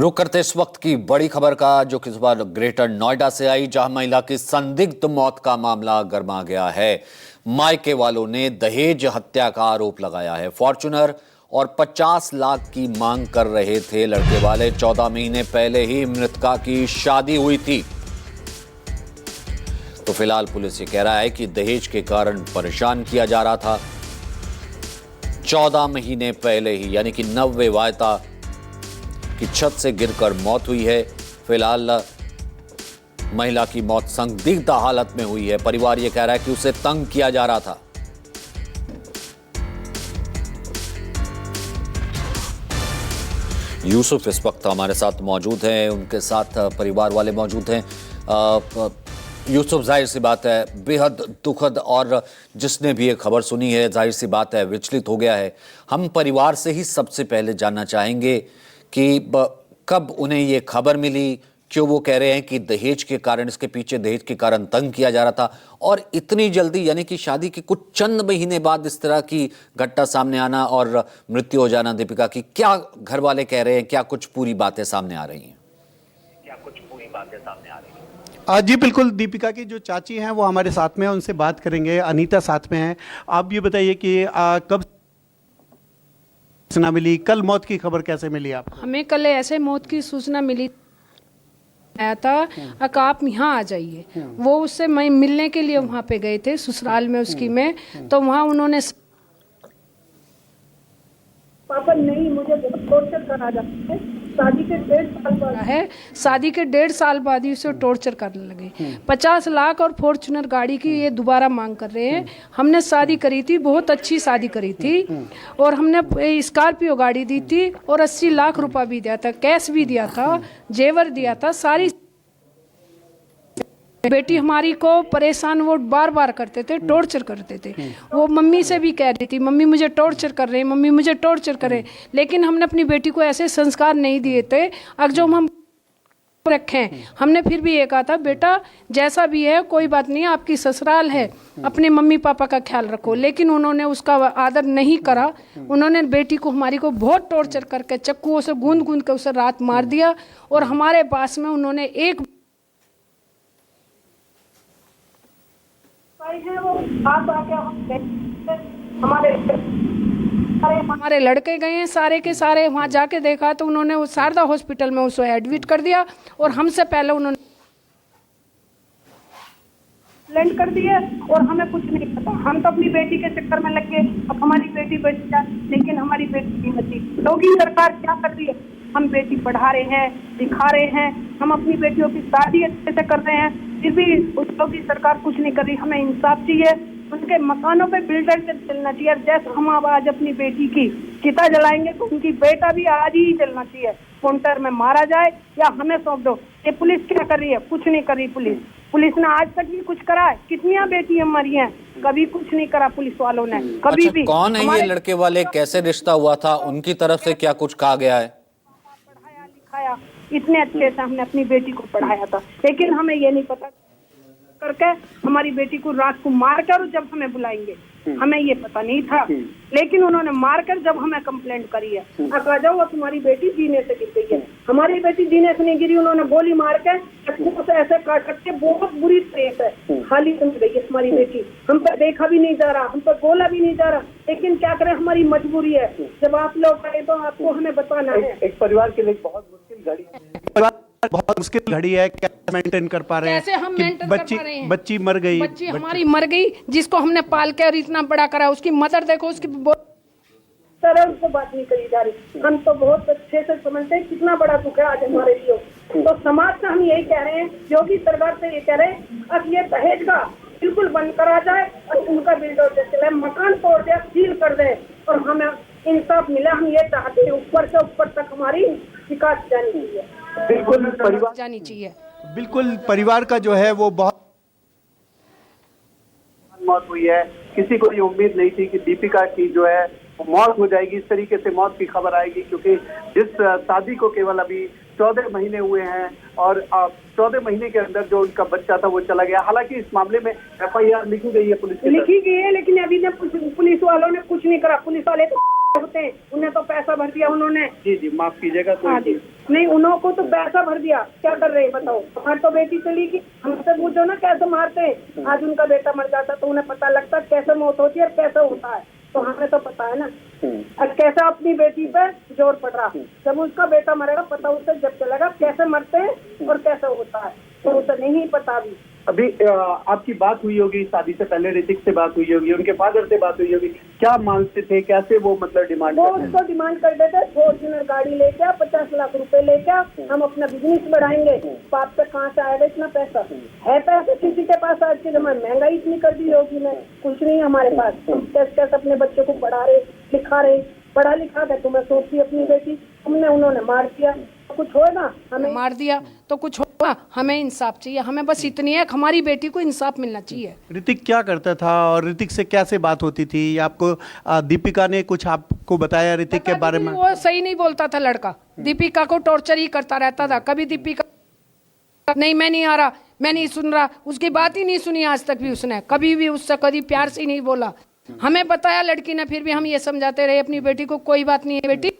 रुक करते इस वक्त की बड़ी खबर का, जो कि इस बार ग्रेटर नोएडा से आई, जहां महिला की संदिग्ध मौत का मामला गर्मा गया है। मायके वालों ने दहेज हत्या का आरोप लगाया है। फॉर्च्यूनर और 50 लाख की मांग कर रहे थे लड़के वाले। 14 महीने पहले ही मृतका की शादी हुई थी। तो फिलहाल पुलिस ये कह रहा है कि दहेज के कारण परेशान किया जा रहा था। 14 महीने पहले ही, यानी कि नवविवाहिता की छत से गिरकर मौत हुई है। फिलहाल महिला की मौत संदिग्ध हालत में हुई है। परिवार यह कह रहा है कि उसे तंग किया जा रहा था। यूसुफ इस वक्त हमारे साथ मौजूद हैं, उनके साथ परिवार वाले मौजूद हैं। यूसुफ, जाहिर सी बात है बेहद दुखद, और जिसने भी ये खबर सुनी है जाहिर सी बात है विचलित हो गया है। हम परिवार से ही सबसे पहले जानना चाहेंगे कि कब उन्हें ये खबर मिली, क्यों वो कह रहे हैं कि दहेज के कारण, इसके पीछे दहेज के कारण तंग किया जा रहा था, और इतनी जल्दी, यानी कि शादी के कुछ चंद महीने बाद इस तरह की घटना सामने आना और मृत्यु हो जाना दीपिका की। क्या घर वाले कह रहे हैं, क्या कुछ पूरी बातें सामने आ रही हैं? जी बिल्कुल, दीपिका की जो चाची हैं वो हमारे साथ में हैं, उनसे बात करेंगे। अनीता साथ में है। आप ये बताइए कि कब सूचना मिली, कल मौत की खबर कैसे मिली आपको? हमें कल ऐसे मौत की सूचना मिली आया था कि आप यहाँ आ जाइए। वो उससे मैं मिलने के लिए वहाँ पे गए थे, ससुराल में उसकी में। तो वहाँ उन्होंने पापा नहीं, मुझे बहुत टॉर्चर करा जाता है। शादी के 1.5 साल बाद है, शादी के 1.5 साल बाद ही उसे टॉर्चर करने लगे। 50 लाख और फॉर्च्यूनर गाड़ी की ये दोबारा मांग कर रहे हैं। हमने शादी करी थी, बहुत अच्छी शादी करी थी, और हमने स्कॉर्पियो गाड़ी दी थी और 80 लाख रुपया भी दिया था, कैश भी दिया था, जेवर दिया था, सारी। बेटी हमारी को परेशान वो बार बार करते थे, टॉर्चर करते थे। वो मम्मी से भी कह रही थी, मम्मी मुझे टॉर्चर कर रहे हैं, मम्मी मुझे टॉर्चर कर रहे हैं। लेकिन हमने अपनी बेटी को ऐसे संस्कार नहीं दिए थे। अगर जो हम रखें, हमने फिर भी ये कहा था, बेटा जैसा भी है कोई बात नहीं, आपकी ससुराल है, अपने मम्मी पापा का ख्याल रखो। लेकिन उन्होंने उसका आदर नहीं करा। उन्होंने बेटी को, हमारी को बहुत टॉर्चर करके चक्कुओं से गूंद गूंद के उसे रात मार दिया। और हमारे पास में उन्होंने एक है वो आप आके हमारे लड़के गए हैं सारे के सारे, वहाँ जाके देखा तो उन्होंने वो शारदा हॉस्पिटल में उसको एडमिट कर दिया। और हमसे पहले उन्होंने लैंड कर दिया और हमें कुछ नहीं पता। हम तो अपनी बेटी के चक्कर में लग गए। अब हमारी बेटी बच जाए, लेकिन हमारी बेटी नहीं बची। योगी सरकार क्या कर रही है? हम बेटी पढ़ा रहे हैं, दिखा रहे हैं, हम अपनी बेटियों की शादी अच्छे से कर रहे हैं, फिर भी उस योगी सरकार कुछ नहीं कर रही। हमें इंसाफ चाहिए। उनके मकानों पे बिल्डर से चलना चाहिए। जैसे हम आज अपनी बेटी की चिता जलाएंगे तो उनकी बेटा भी आज ही चलना चाहिए। काउंटर में मारा जाए या हमें सौंप दो। ये पुलिस क्या कर रही है? कुछ नहीं कर रही पुलिस ने आज तक भी कुछ करा है? कितनी बेटियां मरी हैं? कभी कुछ नहीं करा पुलिस वालों ने, कभी भी। कौन है ये लड़के वाले, कैसे रिश्ता हुआ था, उनकी तरफ से क्या कुछ कहा गया है? पढ़ाया लिखाया इतने अच्छे से हमने अपनी बेटी को पढ़ाया था, लेकिन हमें ये नहीं पता करके हमारी बेटी को रात को मारकर जब हमें बुलाएंगे, हमें ये पता नहीं था। लेकिन उन्होंने मारकर जब हमें कंप्लेंट करी है, आ जाओ तुम्हारी बेटी जीने से गिर गई है। हमारी बेटी जीने से नहीं गिरी, उन्होंने गोली मार के चक्कू से ऐसे काट के बहुत बुरी तरह से हालत में गई है हमारी बेटी। हम पर देखा भी नहीं जा रहा, हम पर बोला भी नहीं जा रहा, लेकिन क्या करें, हमारी मजबूरी है। जब आप लोग आए तो आपको हमें बताना है। एक परिवार के लिए बहुत मुश्किल घड़ी है, बहुत मुश्किल घड़ी है। कैसे मेंटेन कर पा रहे हैं? कैसे हम मेंटेन कर पा रहे हैं? बच्ची मर गई, बच्ची हमारी मर गई, जिसको हमने पाल के और इतना बड़ा करा। उसकी मदर देखो, उसकी तरह से बात नहीं करी जा रही। हम तो बहुत अच्छे से समझते हैं कितना बड़ा दुख है आज हमारे लिए। तो समाज से हम यही कह रहे हैं, योगी सरकार से ये कह रहे हैं, अब ये दहेज का बिल्कुल बंद करा जाए और उनका बिल्डर से चले, मकान तोड़ दे, सील कर दे और हमें इंसाफ मिले। हम ये चाहते हैं, ऊपर से ऊपर तक हमारी शिकायत जानी चाहिए। बिल्कुल परिवार जानी चाहिए। बिल्कुल परिवार का जो है वो बहुत मौत हुई है। किसी को ये उम्मीद नहीं थी कि दीपिका की जो है मौत हो जाएगी, इस तरीके से मौत की खबर आएगी, क्योंकि जिस शादी को केवल अभी 14 महीने हुए हैं और 14 महीने के अंदर जो उनका बच्चा था वो चला गया। हालांकि इस मामले में FIR लिखी गई है, पुलिस लिखी गई है, लेकिन अभी पुलिस वालों ने कुछ नहीं करा। पुलिस वाले तो होते हैं, उन्हें तो पैसा भर दिया उन्होंने। जी जी, माफ कीजिएगा। हाँ जी, नहीं उन्हों को तो पैसा भर दिया, क्या कर रहे हैं बताओ। हमारी तो बेटी चली गई, हमसे पूछो ना कैसे मारते हैं। आज उनका बेटा मर जाता तो उन्हें पता लगता कैसे मौत होती है और कैसे होता है, तो हमें तो पता है ना। और कैसे अपनी बेटी पे जोर पड़ रहा, जब उसका बेटा मरेगा पता उसे जब चलेगा कैसे मरते हैं और कैसे होता है, तो उसे नहीं पता। अभी आपकी बात हुई होगी, शादी से पहले ऋतिक से बात हुई होगी, उनके फादर से बात हुई होगी, क्या मांगते थे, कैसे वो मतलब डिमांड वो उसको डिमांड करते थे, फॉर्च्यूनर गाड़ी लेके 50 लाख रुपए लेके हम अपना बिजनेस बढ़ाएंगे। बाप से कहाँ से आएगा इतना पैसा, है पैसा किसी के पास? आज के जमाने महंगाई इतनी कर दी होगी में, कुछ नहीं है हमारे पास। कैसे कैसे अपने बच्चे को पढ़ा रहे लिखा रहे, पढ़ा लिखा कर तुम्हें सोचती अपनी बेटी, तुमने उन्होंने मार दिया, कुछ होगा? हमें मार दिया तो कुछ होगा? हमें इंसाफ चाहिए, हमें बस इतनी है कि हमारी बेटी को इंसाफ मिलना चाहिए। ऋतिक क्या करता था और ऋतिक से कैसे बात होती थी? आपको दीपिका ने कुछ आपको बताया ऋतिक के बारे में? वो सही नहीं बोलता था लड़का, दीपिका को टॉर्चर ही करता रहता था। कभी दीपिका नहीं, मैं नहीं आ रहा, मैं नहीं सुन रहा, उसकी बात ही नहीं सुनी आज तक भी उसने, कभी भी उससे कभी प्यार से ही नहीं बोला। हमें बताया लड़की ने, फिर भी हम ये समझाते रहे अपनी बेटी को कोई बात नहीं है बेटी।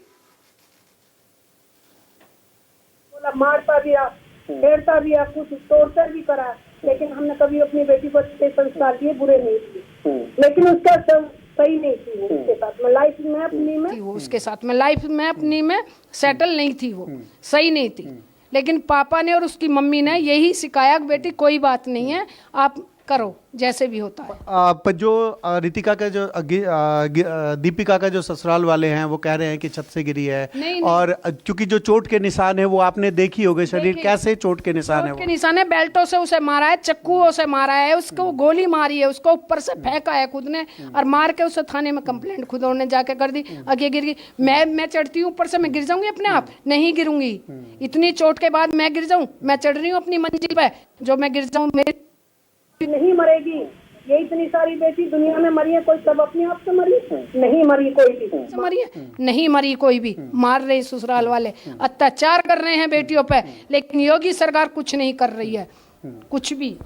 मारता भी रहा, छेड़ता भी रहा, कुछ टॉर्चर भी करा, लेकिन हमने कभी अपनी बेटी को अच्छे संस्कार दिए, बुरे नहीं दिए। लेकिन उसका सही नहीं थी वो उसके साथ में, लाइफ में अपनी में वो उसके साथ में लाइफ में अपनी में सेटल नहीं थी, वो सही नहीं थी। लेकिन पापा ने और उसकी मम्मी ने यही सिखाया कि बेटी कोई बात नहीं है, आप करो जैसे भी होता है। पर जो ऋतिका का जो दीपिका का जो ससुराल वाले हैं वो कह रहे हैं कि छत से गिरी है। नहीं। और क्योंकि जो चोट के निशान है वो आपने देखी होगी, शरीर कैसे चोट के निशान है चोट के वो? निशान है, बेल्टों से उसे मारा है, चक्कुओं से मारा है, उसको गोली मारी है, उसको ऊपर से फेंका है खुद ने, और मार के उसे थाने में कंप्लेंट खुद उन्होंने जाके कर दी। आगे गिर गई, मैं चढ़ती हूँ ऊपर से, मैं गिर जाऊंगी अपने आप? नहीं गिरूंगी, इतनी चोट के बाद मैं गिर जाऊं? मैं चढ़ रही हूँ अपनी मंजिल पे, जो मैं गिर जाऊं मेरी नहीं मरेगी। ये इतनी सारी बेटी दुनिया में मरी है, कोई सब अपने आप से मरी? नहीं मरी कोई भी। मरी है? नहीं मरी कोई भी। मार रहे ससुराल वाले, अत्याचार कर रहे हैं बेटियों पे, लेकिन योगी सरकार कुछ नहीं कर रही है, कुछ भी।